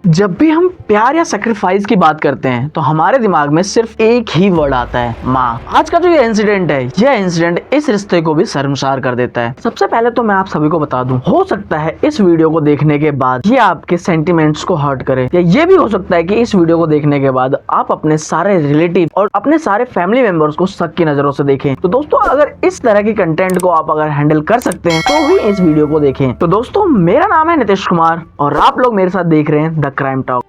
जब भी हम प्यार या सेक्रीफाइस की बात करते हैं तो हमारे दिमाग में सिर्फ एक ही वर्ड आता है, माँ। आज का जो ये इंसिडेंट है, यह इंसिडेंट इस रिश्ते को भी शर्मसार कर देता है। सबसे पहले तो मैं आप सभी को बता दूं, हो सकता है इस वीडियो को देखने के बाद ये आपके सेंटिमेंट्स को हर्ट करे, या ये भी हो सकता है कि इस वीडियो को देखने के बाद आप अपने सारे रिलेटिव और अपने सारे फैमिली मेंबर्स को शक की नजरों से देखें। तो दोस्तों, अगर इस तरह की कंटेंट को आप अगर हैंडल कर सकते हैं तो भी इस वीडियो को देखें। तो दोस्तों, मेरा नाम है नीतीश कुमार और आप लोग मेरे साथ देख रहे हैं द क्राइम टॉक।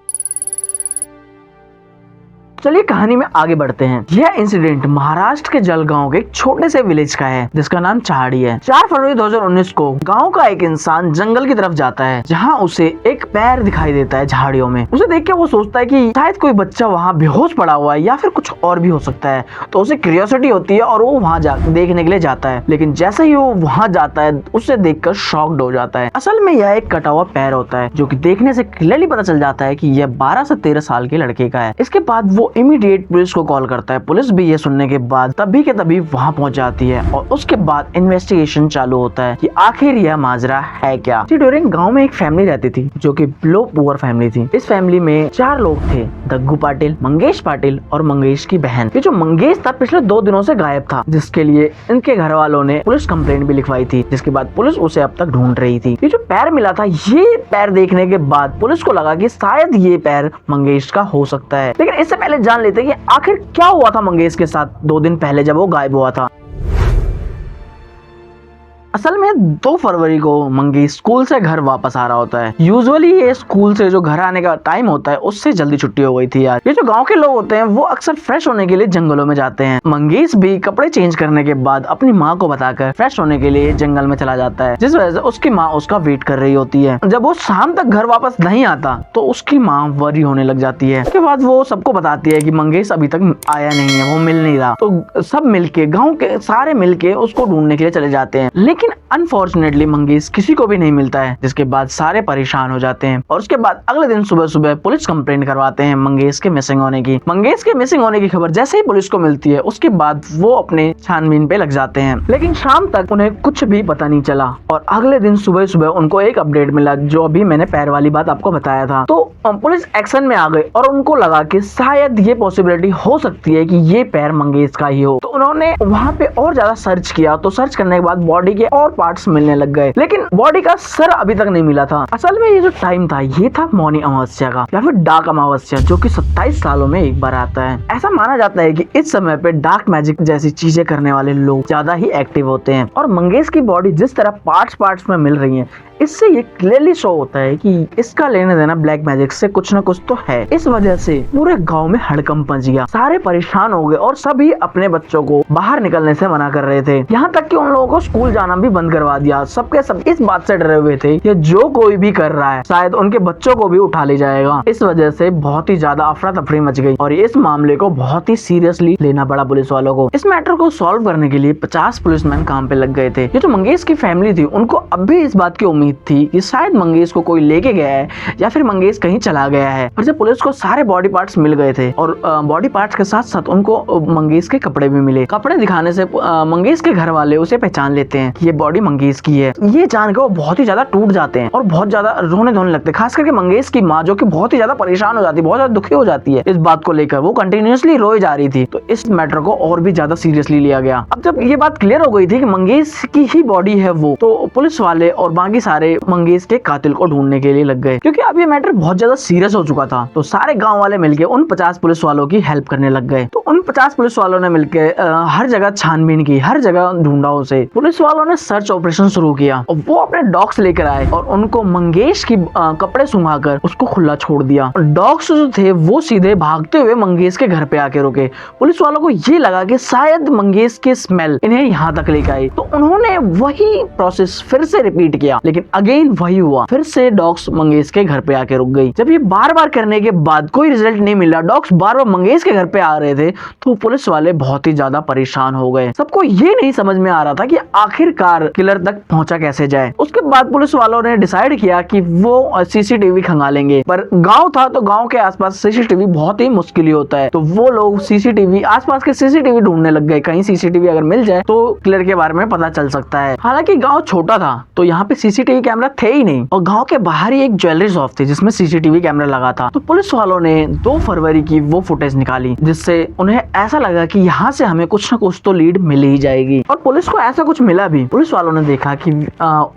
चलिए कहानी में आगे बढ़ते हैं। यह इंसिडेंट महाराष्ट्र के जलगांव के एक छोटे से विलेज का है जिसका नाम चहाड़ी है। 4 फरवरी 2019 को गांव का एक इंसान जंगल की तरफ जाता है जहां उसे एक पैर दिखाई देता है झाड़ियों में। उसे देख के वो सोचता है कि शायद कोई बच्चा वहां बेहोश पड़ा हुआ है या फिर कुछ और भी हो सकता है। तो उसे क्यूरियोसिटी होती है और वो वहां देखने के लिए जाता है। लेकिन जैसे ही वो वहां जाता है उसे देखकर शॉक्ड हो जाता है। असल में यह एक कटा हुआ पैर होता है जो कि देखने से क्लियरली पता चल जाता है कि यह 12 से 13 साल के लड़के का है। इसके बाद वो इमीडिएट पुलिस को कॉल करता है। पुलिस भी ये सुनने के बाद तभी के तभी वहां पहुंच जाती है और उसके बाद इन्वेस्टिगेशन चालू होता है कि आखिर यह माजरा है क्या। ड्यूरिंग गांव में एक फैमिली रहती थी जो कि बिलो पुअर फैमिली थी। इस फैमिली में 4 लोग थे, दग्गू पाटिल, मंगेश पाटिल और मंगेश की बहन। ये जो मंगेश था पिछले 2 दिनों से गायब था, जिसके लिए इनके घर वालों ने पुलिस कंप्लेंट भी लिखवाई थी, जिसके बाद पुलिस उसे अब तक ढूंढ रही थी। ये जो पैर मिला था, ये पैर देखने के बाद पुलिस को लगा कि शायद ये पैर मंगेश का हो सकता है। लेकिन इससे पहले जान लेते हैं कि आखिर क्या हुआ था मंगेश के साथ 2 दिन पहले जब वो गायब हुआ था। असल में 2 फरवरी को मंगेश स्कूल से घर वापस आ रहा होता है। यूजुअली ये स्कूल से जो घर आने का टाइम होता है उससे जल्दी छुट्टी हो गई थी यार। ये जो गांव के लोग होते हैं वो अक्सर फ्रेश होने के लिए जंगलों में जाते हैं। मंगेश भी कपड़े चेंज करने के बाद अपनी माँ को बताकर फ्रेश होने के लिए जंगल में चला जाता है, जिस वजह से उसकी माँ उसका वेट कर रही होती है। जब वो शाम तक घर वापस नहीं आता तो उसकी माँ वरी होने लग जाती है। उसके बाद वो सबको बताती है कि मंगेश अभी तक आया नहीं है, वो मिल नहीं रहा। तो सब मिलके, गाँव के सारे मिलके उसको ढूंढने के लिए चले जाते हैं। लेकिन अनफॉर्चुनेटली मंगेश किसी को भी नहीं मिलता है, जिसके बाद सारे परेशान हो जाते हैं। और उसके बाद अगले दिन सुबह सुबह पुलिस कंप्लेंट करवाते हैं मंगेश के मिसिंग होने की। मंगेश के मिसिंग होने की खबर जैसे ही पुलिस को मिलती है उसके बाद वो अपने छानबीन पे लग जाते हैं। लेकिन शाम तक उन्हें कुछ भी पता नहीं चला और अगले दिन सुबह सुबह उनको एक अपडेट मिला, जो अभी मैंने पैर वाली बात आपको बताया था। तो पुलिस एक्शन में आ गई और उनको लगा कि शायद ये पॉसिबिलिटी हो सकती है कि ये पैर मंगेश का ही हो। तो उन्होंने वहां पे और ज्यादा सर्च किया। तो सर्च करने के बाद बॉडी के और पार्ट्स मिलने लग गए, लेकिन बॉडी का सर अभी तक नहीं मिला था। असल में ये जो टाइम था ये था मौनी अमावस्या का, या फिर डार्क अमावस्या, जो कि 27 सालों में एक बार आता है। ऐसा माना जाता है कि इस समय पे डार्क मैजिक जैसी चीजें करने वाले लोग ज्यादा ही एक्टिव होते हैं। और मंगेश की बॉडी जिस तरह पार्ट्स में मिल रही है, इससे ये क्लियरली शो होता है कि इसका लेना देना ब्लैक मैजिक से कुछ न कुछ तो है। इस वजह से पूरे गांव में हड़कंप मच गया, सारे परेशान हो गए और सभी अपने बच्चों को बाहर निकलने से मना कर रहे थे। यहाँ तक कि उन लोगों को स्कूल जाना भी बंद करवा दिया। सबके सब इस बात से डरे हुए थे कि जो कोई भी कर रहा है शायद उनके बच्चों को भी उठा ले जाएगा। इस वजह से बहुत ही ज्यादा अफरा तफरी मच गई और इस मामले को बहुत ही सीरियसली लेना पड़ा पुलिस वालों को। इस मैटर को सॉल्व करने के लिए 50 पुलिसमैन काम पे लग गए थे। ये जो मंगेश की फैमिली थी उनको अब भी इस बात की उम्मीद थी कि शायद मंगेश को कोई लेके गया है या फिर मंगेश कहीं चला गया है। और जब पुलिस को सारे बॉडी पार्ट्स मिल गए थे और बॉडी पार्ट्स के साथ साथ उनको मंगेश के कपड़े भी मिले। कपड़े दिखाने से मंगेश के घर वाले उसे पहचान लेते हैं कि ये बॉडी मंगेश की है। ये जानकर वो बहुत ही ज्यादा टूट जाते हैं और बहुत ज्यादा रोने धोने लगते हैं। खास करके मंगेश की माँ, जो कि बहुत ही ज्यादा परेशान हो जाती है, बहुत ज्यादा दुखी हो जाती है इस बात को लेकर। वो कंटिन्यूअसली रोई जा रही थी। तो इस मैटर को और भी ज्यादा सीरियसली लिया गया। अब जब ये बात क्लियर हो गई थी कि मंगेश की ही बॉडी है वो, तो पुलिस वाले और बाकी सारे मंगेश के कातिल को ढूंढने के लिए लग गए, क्योंकि अब ये मैटर बहुत ज्यादा सीरियस हो चुका था। तो सारे गांव वाले मिलके उन 50 पुलिस वालों की हेल्प करने लग गए। तो उन 50 पुलिस वालों ने मिलके हर जगह छानबीन की, हर जगह ढूंढा उसे। पुलिस वालों ने सर्च ऑपरेशन शुरू किया और वो अपने डॉग्स लेकर आए और उनको मंगेश की कपड़े सुंघाकर उसको खुला छोड़ दिया। डॉग्स जो थे वो सीधे भागते हुए मंगेश के घर पे आके रुके। पुलिस वालों को ये लगा कि शायद मंगेश की स्मेल इन्हें यहाँ तक लेकर आई। तो उन्होंने वही प्रोसेस फिर से रिपीट किया, लेकिन अगेन वही हुआ। फिर से डॉग्स मंगेश के घर पे आके रुक गई। जब ये बार बार करने के बाद कोई रिजल्ट नहीं मिला, डॉग्स बार बार मंगेश के घर पे आ रहे थे, तो पुलिस वाले बहुत ही ज्यादा परेशान हो गए। सबको ये नहीं समझ में आ रहा था कि आखिरकार किलर तक पहुंचा कैसे जाए। उसके बाद पुलिस वालों ने डिसाइड किया कि वो सीसीटीवी खंगालेंगे, पर गांव था तो गांव के आसपास सीसीटीवी बहुत ही मुश्किल ही होता है, तो वो लोग सीसीटीवी आसपास के सीसीटीवी ढूंढने लग गए। कहीं सीसीटीवी अगर मिल जाए तो किलर के बारे में पता चल सकता है। हालांकि गांव छोटा था तो यहाँ पे सीसीटीवी कैमरा थे ही नहीं, और गांव के बाहर ही एक ज्वेलरी शॉप थी जिसमें सीसीटीवी कैमरा लगा था। तो पुलिस वालों ने 2 फरवरी की वो फुटेज निकाली, जिससे उन्हें ऐसा लगा कि यहाँ से हमें कुछ न कुछ तो लीड मिल ही जाएगी, और पुलिस को ऐसा कुछ मिला भी। पुलिस वालों ने देखा कि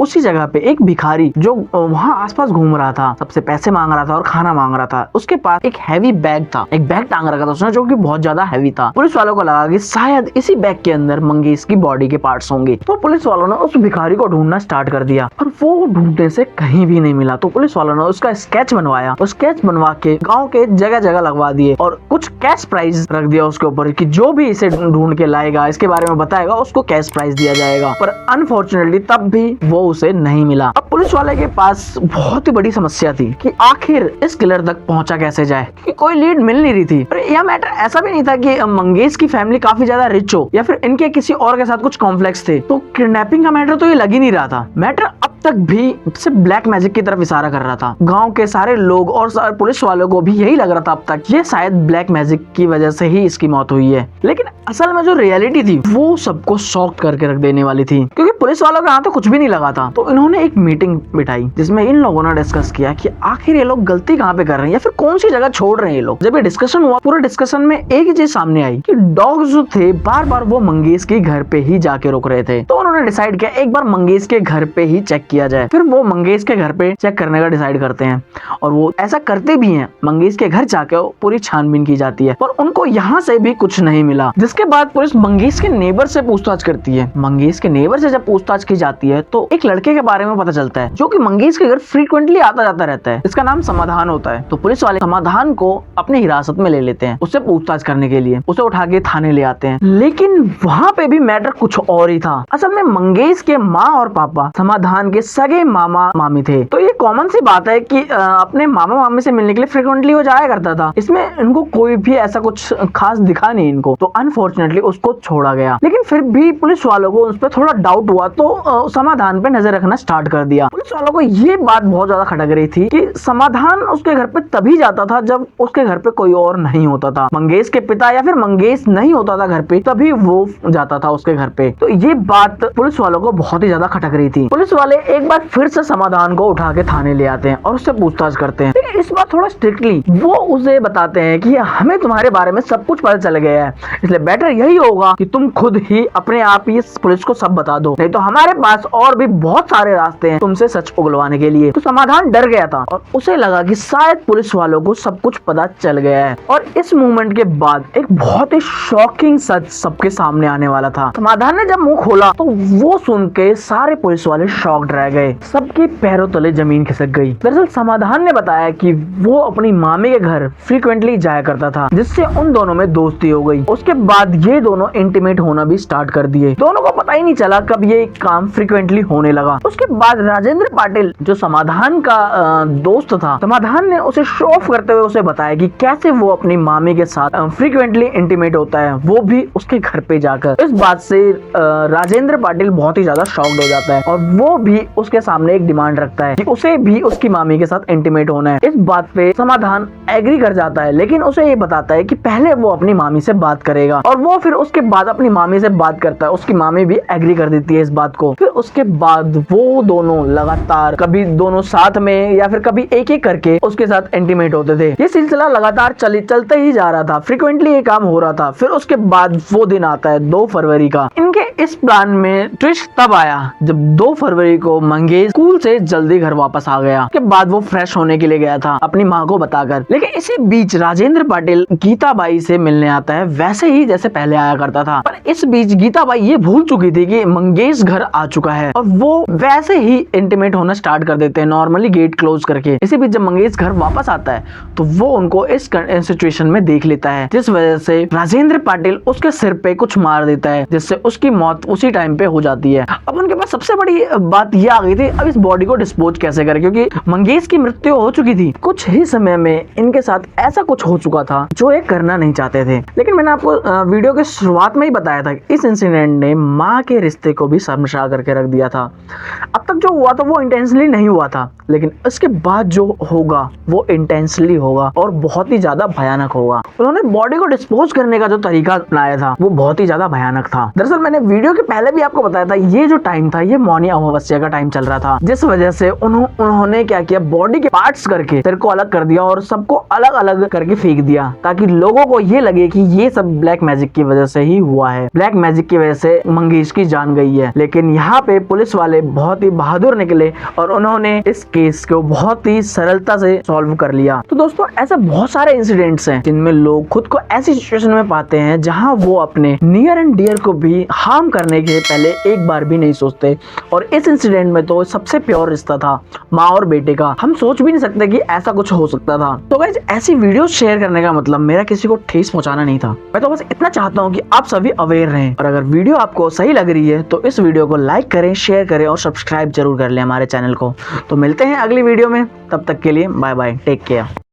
उसी जगह पे एक भिखारी जो वहाँ आसपास घूम रहा था, सबसे पैसे मांग रहा था और खाना मांग रहा था, उसके पास एक हैवी बैग था, एक बैग टांग रखा था उसने जो कि बहुत ज्यादा हैवी था। पुलिस वालों को लगा कि शायद इसी बैग के अंदर मंगेश की बॉडी के पार्ट्स होंगे, तो पुलिस वालों ने उस भिखारी को ढूंढना स्टार्ट कर दिया, और वो ढूंढने से कहीं भी नहीं मिला। तो पुलिस वालों ने उसका स्केच बनवाया, और स्केच बनवा के गांव के जगह जगह लगवा दिए, और कुछ कैश प्राइज रख दिया उसके ऊपर कि जो भी इसे ढूंढ के लाएगा, इसके बारे में बताएगा, उसको कैश प्राइज दिया जाएगा। पर अनफॉर्चुनेटली तब भी वो उसे नहीं मिला। अब पुलिस वाले के पास बहुत ही बड़ी समस्या थी कि आखिर इस किलर तक पहुंचा कैसे जाए, क्योंकि कोई लीड मिल नहीं रही थी। और यह मैटर ऐसा भी नहीं था कि मंगेश की फैमिली काफी ज्यादा रिच हो या फिर इनके किसी और के साथ कुछ कॉम्प्लेक्स थे, तो किडनैपिंग का मैटर तो ये लग ही नहीं रहा था। मैटर अब तक भी सिर्फ ब्लैक मैजिक की तरफ इशारा कर रहा था। गांव के सारे लोग और पुलिस वालों को भी यही लग रहा था अब तक, ये शायद ब्लैक मैजिक की वजह से ही इसकी मौत हुई है। लेकिन असल में जो रियलिटी थी वो सबको शॉक करके रख देने वाली थी, क्योंकि पुलिस वालों के यहाँ तो कुछ भी नहीं लगा था। तो इन्होंने एक मीटिंग बिठाई जिसमें इन लोगों ने डिस्कस किया कि आखिर ये लोग गलती कहाँ पे कर रहे हैं या फिर कौन सी जगह छोड़ रहे हैं ये लोग। जब ये डिस्कशन हुआ, पूरे डिस्कशन में एक ही चीज सामने आई कि डॉग्स जो थे बार बार वो मंगेश के घर पे ही जाके रुक रहे थे। तो उन्होंने डिसाइड किया एक बार मंगेश के घर पे ही चेक किया जाए। फिर वो मंगेश के घर पे चेक करने का डिसाइड करते हैं, और वो ऐसा करते भी हैं। मंगेश के घर जाके पूरी छानबीन की जाती है, पर उनको यहाँ से भी कुछ नहीं मिला। जिसके बाद पुलिस मंगेश के नेबर से पूछताछ करती है। मंगेश के नेबर से जब पूछताछ की जाती है तो एक लड़के के बारे में पता चलता है जो कि मंगेश के घर फ्रीक्वेंटली आता जाता रहता है। इसका नाम समाधान होता है। तो पुलिस वाले समाधान को अपनी हिरासत में ले लेते हैं उससे पूछताछ करने के लिए। उसे उठा के थाने ले आते हैं, लेकिन वहाँ पे भी मैटर कुछ और ही था। असल में मंगेश के माँ और पापा समाधान के सगे मामा मामी थे। तो ये कॉमन सी बात है कि अपने मामा मामी से मिलने के लिए फ्रीक्वेंटली वो जाया करता था। इसमें इनको कोई भी ऐसा कुछ खास दिखा नहीं इनको, तो अनफॉर्चुनेटली उसको छोड़ा गया। लेकिन फिर भी पुलिस वालों को उस पर थोड़ा डाउट हुआ, तो समाधान पे नजर रखना स्टार्ट कर दिया। पुलिस वालों को ये बात बहुत ज्यादा खटक रही थी कि समाधान उसके घर पे तभी जाता था जब उसके घर पे कोई और नहीं होता था। मंगेश के पिता या फिर मंगेश नहीं होता था घर पे, तभी वो जाता था उसके घर पे। तो ये बात पुलिस वालों को बहुत ही ज्यादा खटक रही थी। पुलिस वाले एक बार फिर से समाधान को उठा के थाने ले आते हैं और उससे पूछताछ करते हैं। लेकिन इस बार थोड़ा स्ट्रिक्टली वो उसे बताते हैं कि हमें तुम्हारे बारे में सब कुछ पता चल गया है, इसलिए बेटर यही होगा कि तुम खुद ही अपने आप ही पुलिस को सब बता दो, नहीं तो हमारे पास और भी बहुत सारे रास्ते हैं तुमसे सच उगलवाने के लिए। तो समाधान डर गया था और उसे लगा कि शायद पुलिस वालों को सब कुछ पता चल गया है। और इस मूवमेंट के बाद एक बहुत ही शॉकिंग सच सबके सामने आने वाला था। समाधान ने जब मुंह खोला तो वो सुन के सारे पुलिस वाले शॉक्ड रह गए, सबके पैरों तले जमीन खिसक गई। दरअसल समाधान ने बताया कि वो अपनी मामी के घर फ्रीक्वेंटली जाया करता था, जिससे उन दोनों में दोस्ती हो गई। उसके बाद ये दोनों इंटीमेट होना भी स्टार्ट कर दिए। दोनों को पता ही नहीं चला कब ये काम फ्रीक्वेंटली होने लगा। उसके बाद राजेंद्र पाटिल जो समाधान का दोस्त था, समाधान ने उसे शो ऑफ करते हुए उसे बताया कि कैसे वो अपनी मामी के साथ फ्रीक्वेंटली इंटीमेट होता है, वो भी उसके घर पे जाकर। इस बात से राजेंद्र पाटिल बहुत ही ज्यादा शॉक्ड हो जाता है और वो भी उसके सामने एक डिमांड रखता है कि उसे भी उसकी मामी के साथ इंटीमेट होना है। इस बात पे समाधान एग्री कर जाता है, लेकिन उसे ये बताता है कि पहले वो अपनी मामी से बात करेगा, और वो फिर उसके बाद अपनी मामी से बात करता है। उसकी मामी भी एग्री कर देती है इस बात को। फिर उसके बाद वो दोनों लगातार कभी दोनों साथ में या फिर कभी एक एक करके उसके साथ इंटीमेट होते थे। ये सिलसिला लगातार चलते ही जा रहा था, फ्रीक्वेंटली ये काम हो रहा था। फिर उसके बाद वो दिन आता है 2 फरवरी का। इनके इस प्लान में ट्विस्ट तब आया जब 2 फरवरी को मंगेश स्कूल से जल्दी घर वापस आ गया। उसके बाद वो फ्रेश होने के लिए गया था अपनी माँ को बताकर। लेकिन इसी बीच राजेंद्र पाटिल गीता बाई से मिलने आता है, वैसे ही जैसे पहले आया करता था। पर इस बीच गीता बाई ये भूल चुकी थी कि मंगेश घर आ चुका है, और वो वैसे ही इंटीमेट होना स्टार्ट कर देते हैं नॉर्मली गेट क्लोज करके। इसी बीच जब मंगेश घर वापस आता है तो वो उनको इस सिचुएशन में देख लेता है, जिस वजह से राजेंद्र पाटिल उसके सिर पे कुछ मार देता है, जिससे उसकी मौत उसी टाइम पे हो जाती है। अब उनके पास सबसे बड़ी बात ये आ गई थी अब इस बॉडी को डिस्पोज कैसे करें, क्योंकि मंगेश की मृत्यु हो चुकी थी। कुछ ही समय में इनके साथ ऐसा कुछ हो चुका था जो ये करना नहीं चाहते थे। लेकिन मैंने आपको वीडियो के शुरुआत में ही बताया था कि इस इंसिडेंट ने माँ के रिश्ते को भी शर्मसार करके रख दिया था। अब तक जो हुआ था वो इंटेंशनली नहीं हुआ था, लेकिन इसके बाद जो होगा वो इंटेंशनली होगा और बहुत ही ज्यादा भयानक होगा। उन्होंने बॉडी को डिस्पोज करने का जो तरीका अपनाया था वो बहुत ही ज्यादा भयानक था। दरअसल मैंने वीडियो के पहले भी आपको बताया था, ये जो टाइम था ये मौनी अमावस्या का टाइम चल रहा था, जिस वजह से उन्होंने क्या किया, बॉडी के पार्ट्स करके सिर को अलग कर दिया और सबको अलग अलग करके फेंक दिया, ताकि लोगों को ये लगे कि ये सब ब्लैक मैजिक की वजह से ही हुआ है, ब्लैक मैजिक की वजह से मंगेश की जान गई है। लेकिन यहाँ पे पुलिस वाले बहुत ही बहादुर निकले और उन्होंने इस केस को बहुत ही सरलता से सॉल्व कर लिया। तो दोस्तों ऐसे बहुत सारे इंसिडेंट्स हैं जिनमें लोग खुद को ऐसी सिचुएशन में पाते हैं जहां वो अपने नियर एंड डियर को भी हार्म करने के पहले एक बार भी नहीं सोचते। और इस इंसिडेंट में तो सबसे प्योर रिश्ता था माँ और बेटे का। हम सोच भी नहीं सकते कि ऐसा कुछ हो सकता था। तो गाइस ऐसी वीडियो शेयर करने का मतलब मेरा किसी को ठेस पहुंचाना नहीं था। मैं तो बस इतना चाहता हूँ कि आप सभी अवेयर रहें, और अगर वीडियो आपको सही लग रही है तो इस वीडियो को लाइक करें, शेयर करें और सब्सक्राइब जरूर कर लें हमारे चैनल को। तो मिलते हैं अगली वीडियो में, तब तक के लिए बाय बाय, टेक केयर।